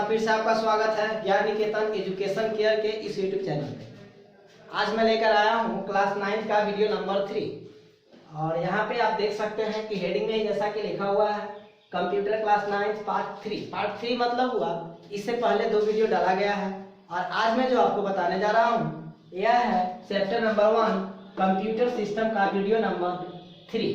फिर से आपका स्वागत है ज्ञान निकेतन एजुकेशन केयर के इस यूट्यूब चैनल पे। आज मैं लेकर आया हूँ क्लास 9 का वीडियो नंबर 3 और यहाँ पे आप देख सकते हैं कि हेडिंग में जैसा कि लिखा हुआ है कंप्यूटर क्लास 9 पार्ट 3। पार्ट 3 मतलब हुआ इससे पहले 2 वीडियो डाला गया है और आज मैं जो आपको बताने जा रहा हूँ यह है चैप्टर नंबर 1 कंप्यूटर सिस्टम का वीडियो नंबर 3।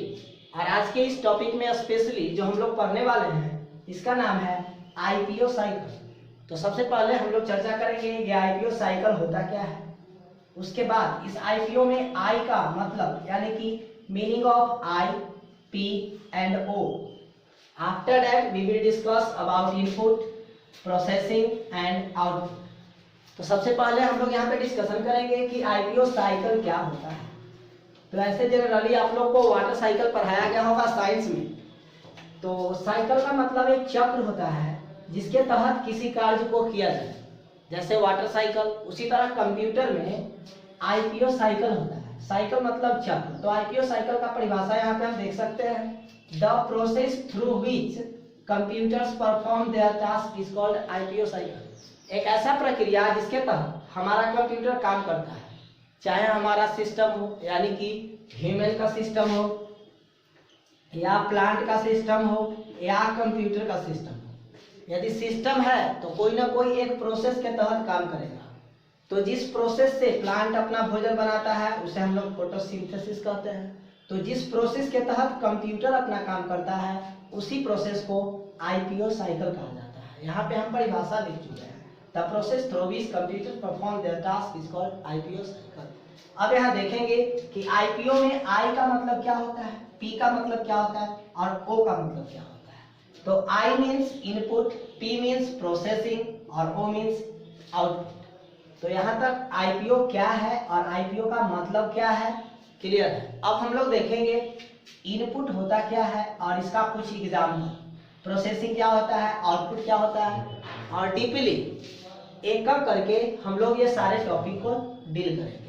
और आज के इस टॉपिक में स्पेशली जो हम लोग पढ़ने वाले हैं इसका नाम है आईपीओ साइकिल। तो सबसे पहले हम लोग चर्चा करेंगे ये आईपीओ साइकिल होता क्या है। उसके बाद इस आईपीओ में आई का मतलब यानी कि meaning of I, P and O. After that we will discuss about input, processing and output. तो सबसे पहले हम लोग यहाँ पे डिस्कशन करेंगे कि आईपीओ साइकिल क्या होता है। तो ऐसे जनरली आप लोग को वाटर साइकिल पढ़ाया गया होगा साइंस में। तो साइकिल का मतलब एक चक्र होता है जिसके तहत किसी कार्य को किया जाए, जैसे वाटर साइकिल। उसी तरह कंप्यूटर में आईपीओ साइकिल होता है। साइकिल मतलब चक्र। तो आईपीओ साइकिल का परिभाषा यहाँ पे हम देख सकते हैं, the process through which computers perform there task is called IPO cycle. एक ऐसा प्रक्रिया जिसके तहत हमारा कंप्यूटर काम करता है, चाहे हमारा सिस्टम हो यानी कि ह्यूमन का सिस्टम हो या प्लांट का सिस्टम हो या कंप्यूटर का सिस्टम हो। यदि सिस्टम है तो कोई ना कोई एक प्रोसेस के तहत काम करेगा। तो जिस प्रोसेस से प्लांट अपना भोजन बनाता है उसे हम लोग फोटोसिंथेसिस कहते हैं। तो जिस प्रोसेस के तहत कंप्यूटर अपना काम करता है उसी प्रोसेस को आईपीओ साइकिल कहा जाता है। यहाँ पे हम परिभाषा लिख चुके हैं, the process through which computer perform there task is called IPO cycle. अब यहाँ देखेंगे कि आईपीओ में आई का मतलब क्या होता है, पी का मतलब क्या होता है और ओ का मतलब क्या होता है। तो I means input, P means processing और ओ मीन्स आउटपुट। तो यहाँ तक आईपीओ क्या है और आईपीओ का मतलब क्या है क्लियर है। अब हम लोग देखेंगे इनपुट होता क्या है और इसका कुछ एग्जाम्पल, प्रोसेसिंग क्या होता है, आउटपुट क्या होता है, और डीपली एक एक करके हम लोग ये सारे टॉपिक को डील करेंगे।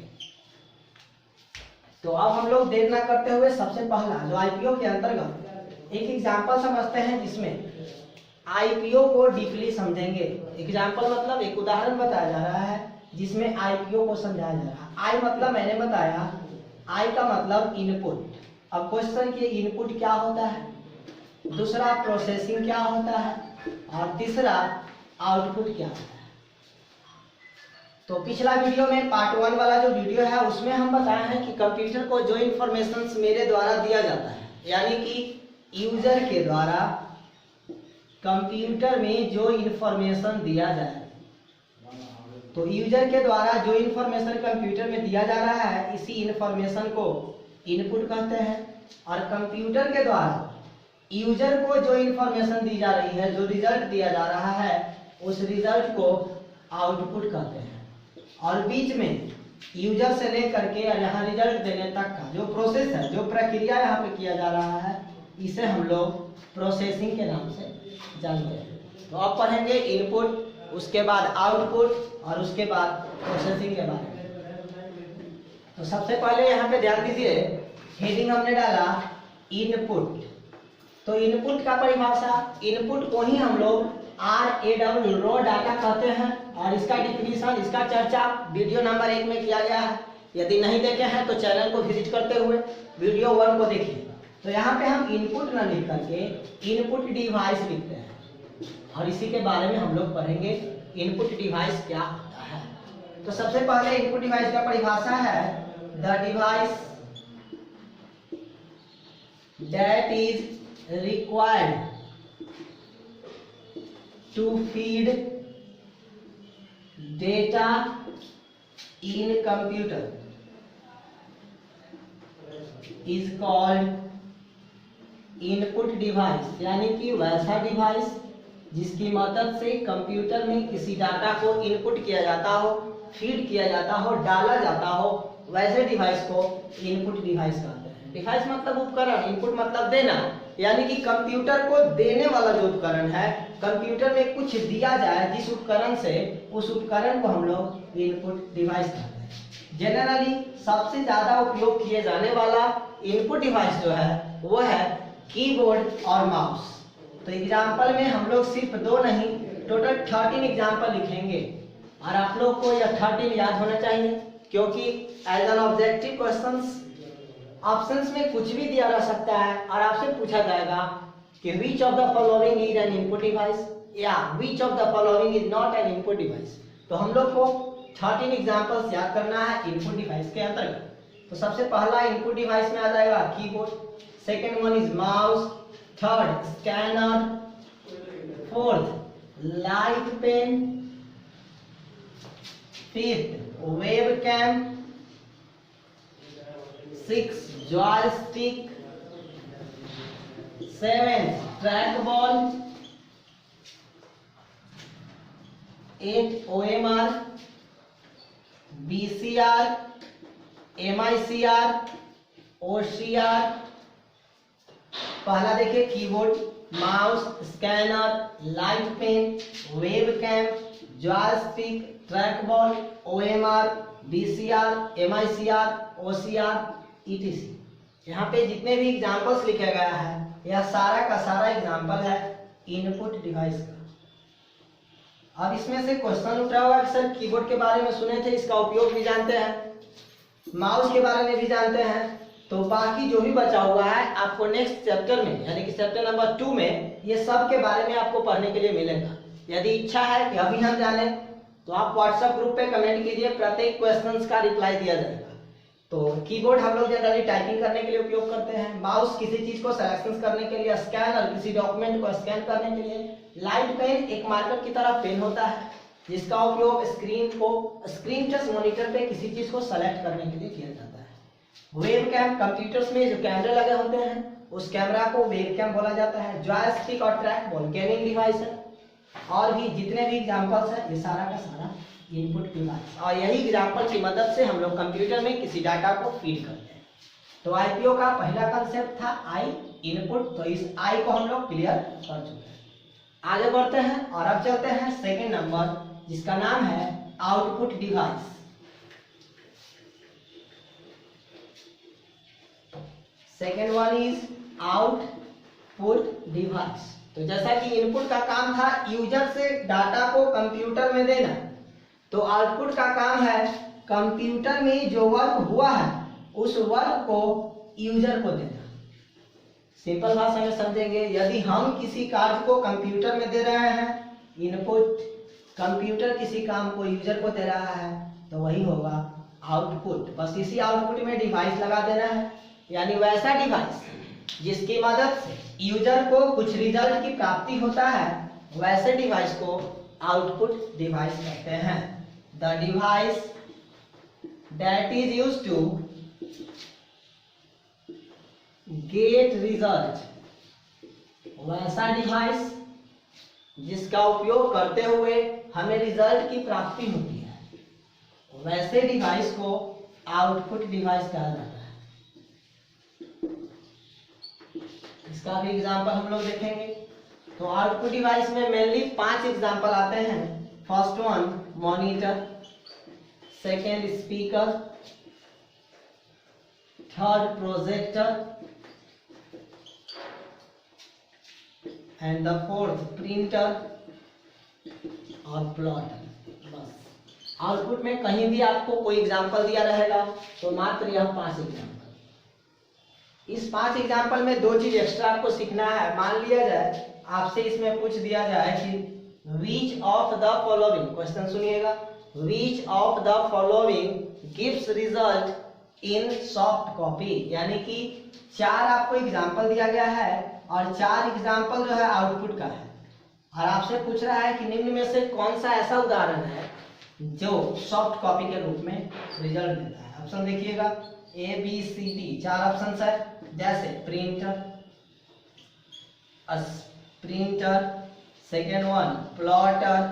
तो अब हम लोग देर ना करते हुए सबसे पहला जो आईपीओ के अंतर्गत एक एग्जाम्पल समझते हैं जिसमें आईपीओ को डीपली समझेंगे। एग्जाम्पल मतलब एक उदाहरण बताया जा रहा है जिसमें आईपीओ को समझाया जा रहा है। आई मतलब मैंने बताया, आई का मतलब इनपुट। अब क्वेश्चन की इनपुट क्या होता है, दूसरा प्रोसेसिंग क्या होता है और तीसरा आउटपुट क्या होता है। तो पिछला वीडियो में पार्ट 1 वाला जो वीडियो है उसमें हम बताए हैं कि कंप्यूटर को जो इन्फॉर्मेशन मेरे द्वारा दिया जाता है यानी कि यूजर के द्वारा कंप्यूटर में जो इन्फॉर्मेशन दिया जाए, तो यूजर के द्वारा जो इन्फॉर्मेशन कंप्यूटर में दिया जा रहा है इसी इन्फॉर्मेशन को इनपुट कहते हैं। और कंप्यूटर के द्वारा यूजर को जो इन्फॉर्मेशन दी जा रही है, जो रिजल्ट दिया जा रहा है, उस रिजल्ट को आउटपुट कहते हैं। और बीच में यूजर से लेकर के यहाँ रिजल्ट देने तक का जो प्रोसेस है, जो प्रक्रिया यहाँ पे किया जा रहा है, इसे हम लोग प्रोसेसिंग के नाम से जानते हैं। तो अब पढ़ेंगे इनपुट, उसके बाद आउटपुट और उसके बाद प्रोसेसिंग के बारे में। तो सबसे पहले यहाँ पे ध्यान दीजिए, हेडिंग हमने डाला इनपुट। तो इनपुट का परिभाषा, इनपुट को ही हम लोग RAW रॉ डाटा कहते हैं और इसका डिफिनीशन, इसका चर्चा वीडियो नंबर 1 में किया गया है। यदि नहीं देखे हैं तो चैनल को विजिट करते हुए वीडियो 1 को देखिए। तो यहाँ पे हम इनपुट न लिख करके इनपुट डिवाइस लिखते हैं और इसी के बारे में हम लोग पढ़ेंगे इनपुट डिवाइस क्या होता है। तो सबसे पहले इनपुट डिवाइस का परिभाषा है, the device that is required to feed data in computer is called input device। यानी कि वैसा डिवाइस जिसकी मदद से कंप्यूटर में किसी डाटा को इनपुट किया जाता हो, फीड किया जाता हो, डाला जाता हो, वैसे डिवाइस को इनपुट डिवाइस कहते हैं। डिवाइस मतलब उपकरण, इनपुट मतलब देना, यानी कि कंप्यूटर को देने वाला जो उपकरण है, कंप्यूटर में कुछ दिया जाए जिस उपकरण से, उस उपकरण को हम लोग इनपुट डिवाइस कहते हैं। जनरली सबसे ज्यादा उपयोग किए जाने वाला इनपुट डिवाइस जो है वो है कीबोर्ड और माउस। तो एग्जाम्पल में हम लोग सिर्फ 2 नहीं टोटल 13 एग्जाम्पल लिखेंगे और आप लोग को यह 13 याद होना चाहिए, क्योंकि as an objective questions options में कुछ भी दिया जा सकता है और आपसे पूछा जाएगा कि which of the following is an input device या which of the following is not an input device. तो हम लोग को 13 एग्जाम्पल्स याद करना है इनपुट डिवाइस के अंतर्गत। तो सबसे पहला इनपुट डिवाइस में आ जाएगा keyboard, second one is mouse, third scanner, fourth light pen, fifth webcam, six joystick, seventh track ball, 8 OMR, BCR, MICR, OCR। पहला देखिए keyboard, mouse, scanner, light pen, webcam, joystick, track ball, OMR, BCR, MICR, OCR, ETC। यहाँ पे जितने भी examples लिखा गया है यह सारा का सारा एग्जाम्पल है इनपुट डिवाइस का। अब इसमें से क्वेश्चन उठा हुआ कि सर कीबोर्ड के बारे में सुने थे, इसका उपयोग भी जानते हैं, माउस के बारे में भी जानते हैं, तो बाकी जो भी बचा हुआ है आपको नेक्स्ट चैप्टर में यानी कि चैप्टर नंबर 2 में ये सब के बारे में आपको पढ़ने के लिए मिलेगा। यदि इच्छा है कि अभी हम जाने तो आप व्हाट्सएप ग्रुप पे कमेंट कीजिए, प्रत्येक क्वेश्चंस का रिप्लाई दिया जाएगा। तो कीबोर्ड हम लोग जनरली टाइपिंग करने के लिए उपयोग करते हैं, माउस किसी चीज को सिलेक्शन करने के लिए, स्कैनर किसी डॉक्यूमेंट को स्कैन करने के लिए, लाइट पेन एक मार्कर की तरह पेन होता है जिसका उपयोग स्क्रीन टच मॉनिटर पे किसी चीज को सेलेक्ट करने के लिए किया जाता है। वेबकैम कंप्यूटर्स में जो कैमरे लगे होते हैं उस कैमरा को वेबकैम बोला जाता है। जॉयस्टिक और ट्रैक बॉल गेमिंग डिवाइस है। और भी जितने भी एग्जांपल्स है ये सारा का सारा इनपुट डिवाइस, और यही एग्जांपल की मदद से हम लोग कंप्यूटर में किसी डाटा को फीड करते हैं। तो आईपीओ का पहला कंसेप्ट था आई इनपुट, तो इस आई को हम लोग क्लियर कर चुके हैं। आगे बढ़ते हैं और अब चलते हैं सेकेंड नंबर जिसका नाम है output device. Second one is output device. तो जैसा कि इनपुट का काम था यूजर से डाटा को कंप्यूटर में देना, तो आउटपुट का काम है कंप्यूटर में जो वर्क हुआ है उस वर्क को यूजर को देना। सिंपल भाषा में समझेंगे, यदि हम किसी कार्य को कंप्यूटर में दे रहे हैं इनपुट, कंप्यूटर किसी काम को यूजर को दे रहा है तो वही होगा आउटपुट। बस इसी आउटपुट में डिवाइस लगा देना है, यानी वैसा डिवाइस जिसकी मदद से यूजर को कुछ रिजल्ट की प्राप्ति होता है वैसे डिवाइस को आउटपुट डिवाइस कहते हैं। The device that is used to get result, वैसा डिवाइस जिसका उपयोग करते हुए हमें रिजल्ट की प्राप्ति होती है वैसे डिवाइस को आउटपुट डिवाइस कहा जाता है। इसका भी एग्जांपल हम लोग देखेंगे। तो आउटपुट डिवाइस में मेनली 5 एग्जांपल आते हैं। First one monitor, second speaker, third projector and the fourth printer और प्लॉटर। बस आउटपुट में कहीं भी आपको कोई एग्जांपल दिया रहेगा तो मात्र यह 5 एग्जांपल। इस 5 एग्जांपल में 2 चीज एक्स्ट्रा आपको सीखना है। मान लिया जाए आपसे इसमें पूछ दिया जाए कि which of the following, question सुनिएगा, which of the following gives result in soft copy, यानी कि 4 आपको एग्जांपल दिया गया है और 4 एग्जांपल जो है आउटपुट का है और आपसे पूछ रहा है कि निम्न में से कौन सा ऐसा उदाहरण है जो सॉफ्ट कॉपी के रूप में रिजल्ट देता है। ऑप्शन देखिएगा ABCD 4 ऑप्शन है, जैसे printer, second one plotter,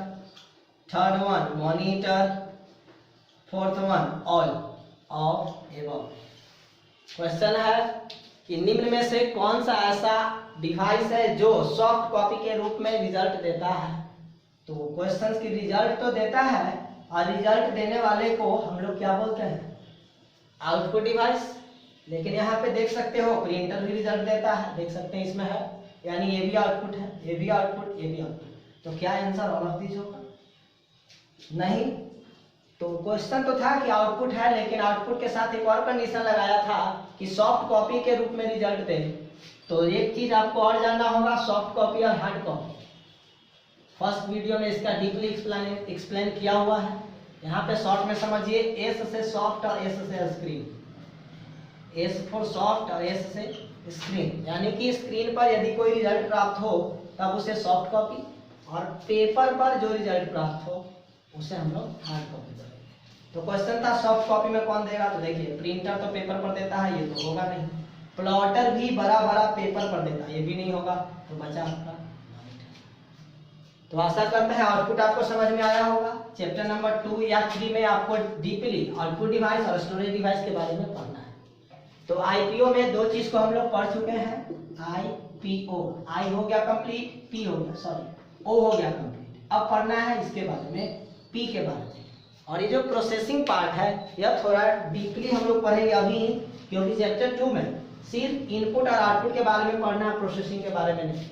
third one monitor, fourth one all of above. Question है कि निम्न में से कौन सा ऐसा डिवाइस है जो सॉफ्ट कॉपी के रूप में रिजल्ट देता है। तो क्वेश्चन की रिजल्ट तो देता है और रिजल्ट देने वाले को हम लोग क्या बोलते हैं, आउटपुट डिवाइस। लेकिन यहाँ पे देख सकते हो प्रिंटर भी रिजल्ट देता है, देख सकते हैं इसमें है, यानी ये भी आउटपुट है, ये भी आउटपुट, ये भी आउटपुट। तो क्या आंसर ऑल ऑफ दीज होगा? नहीं। तो क्वेश्चन तो था कि आउटपुट है, लेकिन आउटपुट के साथ एक और कंडीशन लगाया था कि सॉफ्ट कॉपी के रूप में रिजल्ट दे। तो एक चीज आपको और जानना होगा, सॉफ्ट कॉपी और हार्ड कॉपी। फर्स्ट वीडियो में इसका डीपली एक्सप्लेन किया हुआ है। यहाँ पे शॉर्ट में समझिए, एस से सॉफ्ट और एस से स्क्रीन। एस फॉर सॉफ्ट और एस से स्क्रीन, यानी कि स्क्रीन पर यदि कोई रिजल्ट प्राप्त हो तब उसे सॉफ्ट कॉपी, और पेपर पर जो रिजल्ट प्राप्त हो उसे हम लोग हार्ड कॉपी करेंगे। तो क्वेश्चन था सॉफ्ट कॉपी में कौन देगा? तो देखिए, प्रिंटर तो पेपर पर देता है, ये तो होगा नहीं। प्लॉटर भी बड़ा बड़ा पेपर पर देता है, ये भी नहीं होगा। तो बचा आपका। तो आशा करते हैं आउटपुट आपको समझ में आया होगा। चैप्टर नंबर 2 या 3 में आपको डीपली आउटपुट डिवाइस और स्टोरेज डिवाइस के बारे में पढ़ना है। तो आईपीओ में दो चीज को हम लोग पढ़ चुके हैं। आईपीओ, आई हो गया कंप्लीट, पी हो गया, सॉरी ओ हो गया कंप्लीट। अब पढ़ना है इसके बारे में, पी के बारे में। और ये जो प्रोसेसिंग पार्ट है यह थोड़ा डीपली हम लोग पढ़ेंगे अभी, क्योंकि चैप्टर 2 में सिर्फ इनपुट और आउटपुट के बारे में पढ़ना है, प्रोसेसिंग के बारे में नहीं।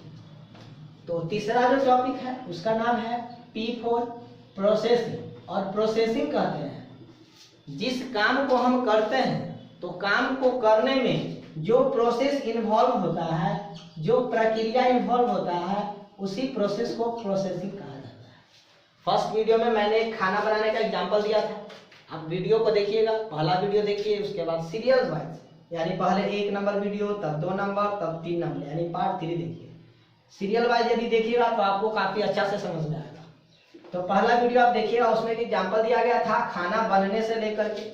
तो तीसरा जो टॉपिक है उसका नाम है पी फॉर प्रोसेसिंग। और प्रोसेसिंग कहते हैं जिस काम को हम करते हैं, तो काम को करने में जो प्रोसेस इन्वॉल्व होता है, जो प्रक्रिया इन्वॉल्व होता है, उसी प्रोसेस को प्रोसेसिंग कहा जाता है। फर्स्ट वीडियो में मैंने एक खाना बनाने का एग्जांपल दिया था, आप वीडियो को देखिएगा। पहला वीडियो देखिए, उसके बाद सीरियल वाइज, यानी पहले 1 नंबर वीडियो, तब 2 नंबर, तब 3 नंबर, यानी पार्ट 3 देखिए। सीरियल वाइज यदि देखिएगा तो आपको काफी अच्छा से समझ में आएगा। तो पहला वीडियो आप देखिएगा, उसमें एक एग्जांपल दिया गया था खाना बनने से लेकर के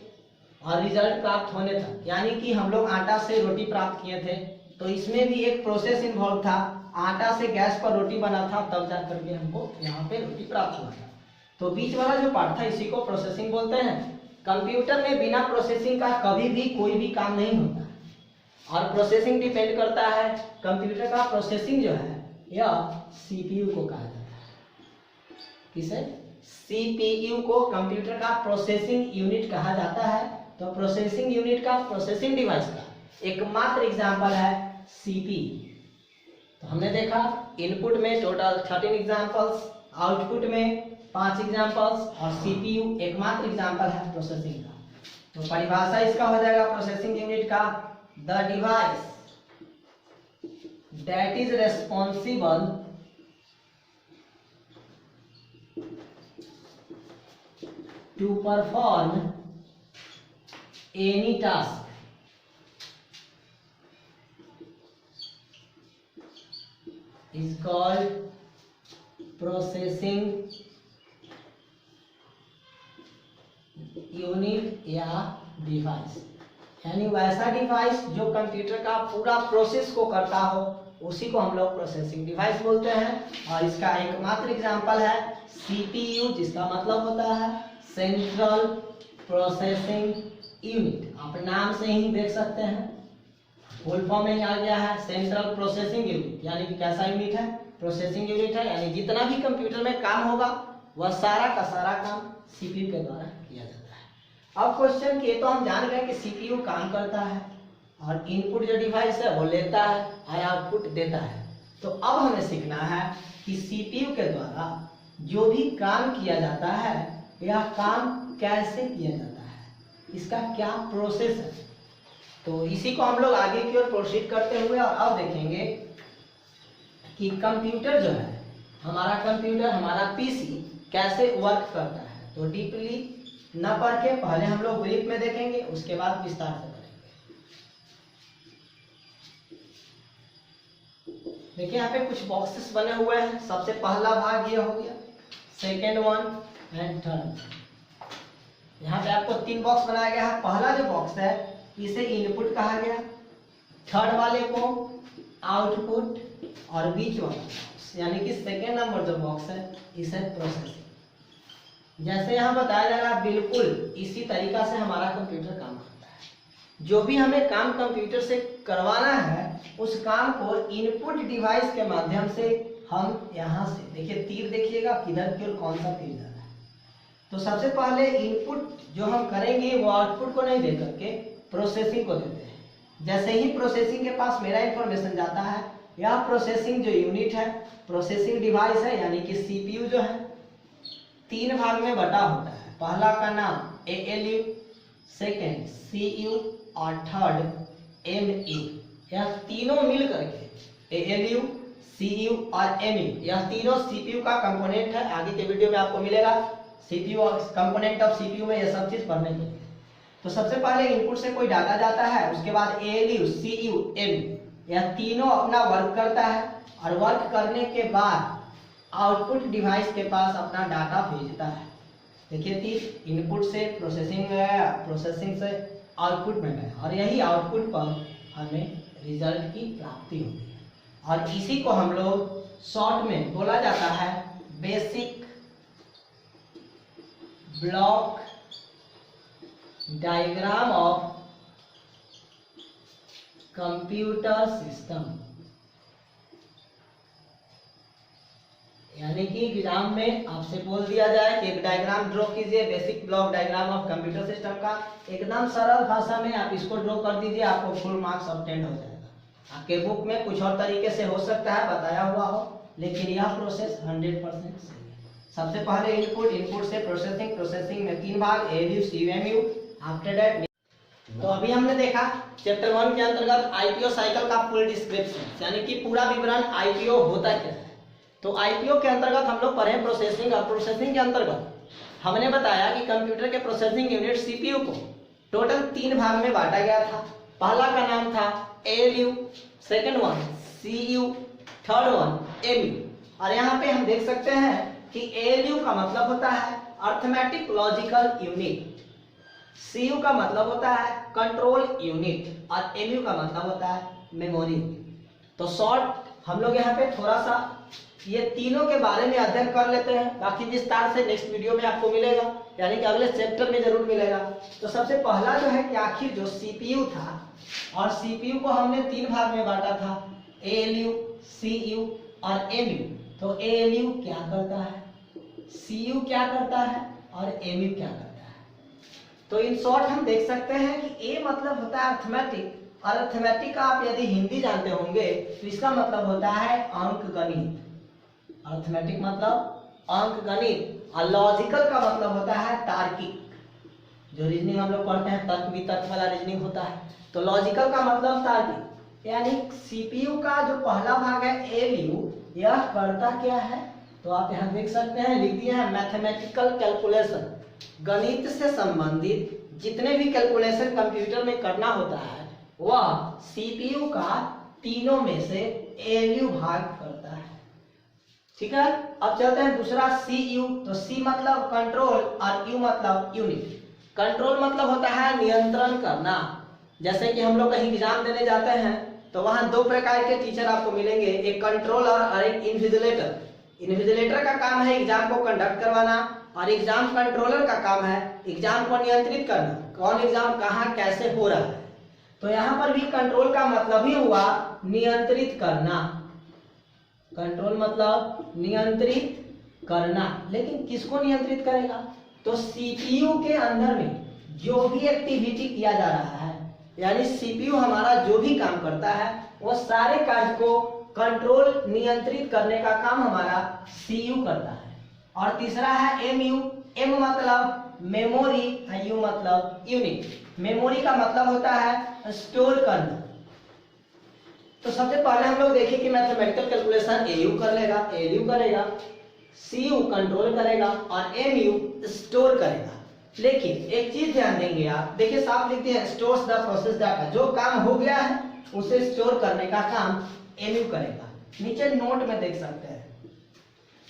और रिजल्ट प्राप्त होने तक, यानी कि हम लोग आटा से रोटी प्राप्त किए थे। तो इसमें भी एक प्रोसेस इन्वॉल्व था, आटा से गैस पर रोटी बना था, तब जा करके हमको यहाँ पे रोटी प्राप्त हुआ था। तो बीच वाला जो पार्ट था इसी को प्रोसेसिंग बोलते हैं। कंप्यूटर में बिना प्रोसेसिंग का कभी भी कोई भी काम नहीं होता, और प्रोसेसिंग डिपेंड करता है, कंप्यूटर का प्रोसेसिंग जो है यह सीपीयू को कहा जाता है। किसे? सीपीयू को कंप्यूटर का प्रोसेसिंग यूनिट कहा जाता है। तो प्रोसेसिंग यूनिट का, प्रोसेसिंग डिवाइस का एकमात्र एग्जांपल है सीपीयू। तो हमने देखा इनपुट में टोटल 13 एग्जांपल्स, आउटपुट में 5 एग्जांपल्स, और सीपीयू एकमात्र एग्जांपल है प्रोसेसिंग का। तो परिभाषा इसका हो जाएगा प्रोसेसिंग यूनिट का, the device that is responsible to perform any task is called processing unit या डिवाइस। यानी वैसा डिवाइस जो कंप्यूटर का पूरा प्रोसेस को करता हो, उसी को हम लोग प्रोसेसिंग डिवाइस बोलते हैं। और इसका एकमात्र एग्जांपल है सीपीयू, जिसका मतलब होता है सेंट्रल प्रोसेसिंग यूनिट। आप नाम से ही देख सकते हैं, फुल फॉर्म में आ गया है सेंट्रल प्रोसेसिंग यूनिट, यानी कि कैसा यूनिट है? प्रोसेसिंग यूनिट है। यानी जितना भी कंप्यूटर में काम होगा वह सारा का सारा काम सीपीयू के द्वारा किया जाता है। अब क्वेश्चन के तो हम जान गए कि सीपीयू काम करता है और इनपुट जो डिवाइस है वो लेता है और आउटपुट देता है। तो अब हमें सीखना है कि सीपीयू के द्वारा जो भी काम किया जाता है यह काम कैसे किया जाता है, इसका क्या प्रोसेस है। तो इसी को हम लोग आगे की ओर प्रोसीड करते हुए और अब देखेंगे कि कंप्यूटर जो है, हमारा कंप्यूटर, हमारा पीसी कैसे वर्क करता है। तो डीपली न पढ़ के पहले हम लोग ब्रीफ में देखेंगे, उसके बाद विस्तार से करेंगे। देखिए यहाँ पे कुछ बॉक्सेस बने हुए हैं। सबसे पहला भाग ये हो गया, सेकेंड वन एंड थर्ड। यहाँ पे आपको 3 बॉक्स बनाया गया है। पहला जो बॉक्स है इसे इनपुट कहा गया, थर्ड वाले को आउटपुट, और बीच वाला यानी कि सेकेंड नंबर जो बॉक्स है इसे प्रोसेसिंग। जैसे यहाँ बताया जा रहा है बिल्कुल इसी तरीका से हमारा कंप्यूटर काम करता है। जो भी हमें काम कंप्यूटर से करवाना है उस काम को इनपुट डिवाइस के माध्यम से हम यहाँ से, देखिए तीर देखिएगा किधर की ओर कौन सा तीर जा रहा है। तो सबसे पहले इनपुट जो हम करेंगे वो आउटपुट को नहीं दे करके प्रोसेसिंग को देते हैं। जैसे ही प्रोसेसिंग के पास मेरा इंफॉर्मेशन जाता है यह प्रोसेसिंग जो यूनिट है, प्रोसेसिंग डिवाइस है, यानी कि सीपीयू जो है 3 भाग में बटा होता है। पहला का नाम एएलयू, सेकेंड सीयू और थर्ड एमयू। यह तीनों मिल करके एएलयू, सीयू और एमयू, यह तीनों सीपीयू का कंपोनेंट है। आगे के वीडियो में आपको मिलेगा सीपीयू और कंपोनेंट ऑफ सीपीयू में यह सब चीज पढ़ने के लिए। तो सबसे पहले इनपुट से कोई डाटा जाता है, उसके बाद एएलयू, सीयू, एमयू यह तीनों अपना वर्क करता है और वर्क करने के बाद आउटपुट डिवाइस के पास अपना डाटा भेजता है। देखिए कि इनपुट से प्रोसेसिंग में गया, प्रोसेसिंग से आउटपुट में गया और यही आउटपुट पर हमें रिजल्ट की प्राप्ति होती है। और इसी को हम लोग शॉर्ट में बोला जाता है basic block diagram of computer system. यानी कि एग्जाम में आपसे बोल दिया जाए कि एक डायग्राम ड्रॉ कीजिए, basic block diagram of computer system का। एकदम सरल भाषा में आप इसको ड्रॉ कर दीजिए, आपको फुल मार्क्स ऑब्टेन हो जाएगा। आपके बुक में कुछ और तरीके से हो सकता है बताया हुआ हो, लेकिन यह प्रोसेस 100% सही है। सबसे पहले इनपुट, इनपुट से प्रोसेसिंग, प्रोसेसिंग में 3 भाग ALU, CU, MU. After that तो अभी हमने देखा चैप्टर 1 के अंतर्गत आईपीओ साइकिल का फुल डिस्क्रिप्शन, यानी कि पूरा विवरण आईपीओ होता क्या है। तो आईपीओ के अंतर्गत हम लोग पढ़े प्रोसेसिंग, और प्रोसेसिंग के अंतर्गत हमने बताया कि कंप्यूटर के प्रोसेसिंग यूनिट सीपीयू को टोटल 3 भाग में बांटा गया था। पहला का नाम था ALU, second one CU, third one MU. और यहाँ पे हम देख सकते हैं कि एएलयू का मतलब होता है अर्थमेटिक लॉजिकल यूनिट, सीयू का मतलब होता है कंट्रोल यूनिट और एमयू का मतलब होता है मेमोरी यूनिट। तो शॉर्ट हम लोग यहाँ पे थोड़ा सा ये तीनों के बारे में अध्ययन कर लेते हैं, बाकी विस्तार से नेक्स्ट वीडियो में आपको मिलेगा, यानी कि अगले चैप्टर में जरूर मिलेगा। तो सबसे पहला जो है कि आखिर जो सीपीयू था, और सीपीयू को हमने 3 भाग में बांटा था, एएलयू, सीयू और एमयू। तो एएलयू क्या करता है, सीयू क्या करता है और एमयू क्या करता है। तो इन शॉर्ट हम देख सकते हैं कि ए मतलब होता है अर्थमेटिक, और अर्थमेटिक का आप यदि हिंदी जानते होंगे तो इसका मतलब होता है अंक गणित। अर्थमेटिक मतलब अंक गणित, और लॉजिकल का मतलब होता है तार्किक। जो रीजनिंग हम लोग पढ़ते हैं तर्क वितर्क वाला रीजनिंग होता है, तो लॉजिकल का मतलब तार्किक। यानी सीपीयू का जो पहला भाग है एएलयू, यह करता क्या है, तो आप यहाँ देख सकते हैं लिख दिया है मैथमेटिकल कैलकुलेशन। गणित से संबंधित जितने भी कैलकुलेशन कंप्यूटर में करना होता है वह सीपीयू का तीनों में से एएलयू भाग करता है। ठीक है, अब चलते हैं दूसरा सीयू। तो सी मतलब कंट्रोल और यू मतलब यूनिट। कंट्रोल मतलब होता है नियंत्रण करना। जैसे कि हम लोग कहीं एग्जाम देने जाते हैं तो वहां 2 प्रकार के टीचर आपको मिलेंगे, एक कंट्रोलर और एक इन्विजिलेटर। इन्विजिलेटर का काम है एग्जाम को कंडक्ट करवाना, और एग्जाम कंट्रोलर का काम है एग्जाम को नियंत्रित करना, कौन एग्जाम कहाँ कैसे हो रहा है। तो यहाँ पर भी कंट्रोल का मतलब ही हुआ नियंत्रित करना। कंट्रोल मतलब नियंत्रित करना, लेकिन किसको नियंत्रित करेगा, तो सीपीयू के अंदर में जो भी एक्टिविटी किया जा रहा है, यानी सीपीयू हमारा जो भी काम करता है वो सारे कार्य को कंट्रोल नियंत्रित करने का काम हमारा सीयू करता है। और तीसरा है एमयू। एम मतलब मेमोरी, यू मतलब यूनिट। मेमोरी का मतलब होता है स्टोर करना। तो सबसे पहले हम लोग देखें कि मैथमेटिकल कैलकुलेशन एयू कर लेगा, एयू करेगा, सीयू कंट्रोल करेगा और एमयू स्टोर करेगा। लेकिन एक चीज ध्यान देंगे आप, देखिए साफ लिखते हैं स्टोर्स द प्रोसेस डाटा। जो काम हो गया है उसे स्टोर करने का काम एमयू करेगा। नीचे नोट में देख सकते हैं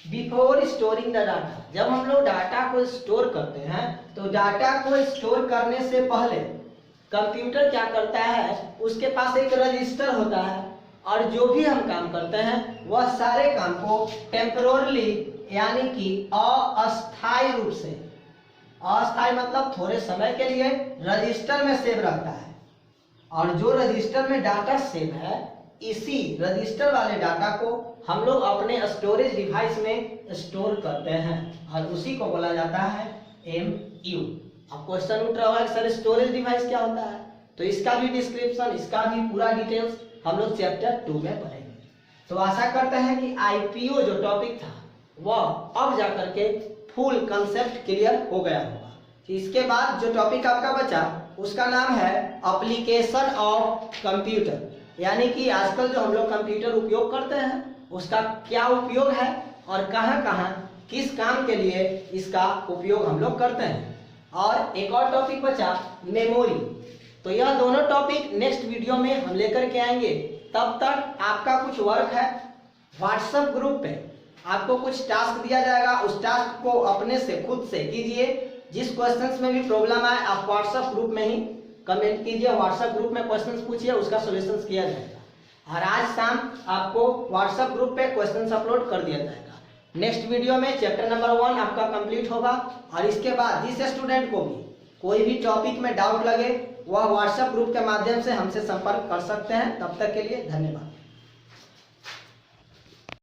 बिफोर स्टोरिंग द डाटा। जब हम लोग डाटा को स्टोर करते हैं तो डाटा को स्टोर करने से पहले कंप्यूटर क्या करता है, उसके पास एक रजिस्टर होता है, और जो भी हम काम करते हैं वह सारे काम को टेम्पोरली यानी कि अस्थायी रूप से, अस्थायी मतलब थोड़े समय के लिए रजिस्टर में सेव रखता है। और जो रजिस्टर में डाटा सेव है, इसी रजिस्टर वाले डाटा को हम लोग अपने स्टोरेज डिवाइस में स्टोर करते हैं और उसी को बोला जाता है एमयू। अब क्वेश्चन उठ रहा है सर स्टोरेज डिवाइस क्या होता है, तो इसका भी डिस्क्रिप्शन, इसका भी पूरा डिटेल्स हम लोग चैप्टर 2 में पढ़ेंगे। तो आशा करते हैं कि आईपीओ जो टॉपिक था वह अब जाकर के फुल कंसेप्ट क्लियर हो गया होगा। इसके बाद जो टॉपिक आपका बचा उसका नाम है एप्लीकेशन ऑफ कंप्यूटर, यानी कि आजकल जो हम लोग कंप्यूटर उपयोग करते हैं उसका क्या उपयोग है और कहाँ कहाँ किस काम के लिए इसका उपयोग हम लोग करते हैं। और एक और टॉपिक बचा मेमोरी। तो यह दोनों टॉपिक नेक्स्ट वीडियो में हम लेकर के आएंगे। तब तक आपका कुछ वर्क है, व्हाट्सएप ग्रुप पे आपको कुछ टास्क दिया जाएगा, उस टास्क को अपने से खुद से कीजिए। जिस क्वेश्चंस में भी प्रॉब्लम आए आप व्हाट्सएप ग्रुप में ही कमेंट कीजिए, व्हाट्सएप ग्रुप में क्वेश्चंस पूछिए, उसका सॉल्यूशंस किया जाएगा। और आज शाम आपको व्हाट्सएप ग्रुप पे क्वेश्चंस अपलोड कर दिया जाएगा। नेक्स्ट वीडियो में चैप्टर नंबर 1 आपका कंप्लीट होगा। और इसके बाद जिस स्टूडेंट को भी कोई भी टॉपिक में डाउट लगे वह व्हाट्सएप ग्रुप के माध्यम से हमसे संपर्क कर सकते हैं। तब तक के लिए धन्यवाद।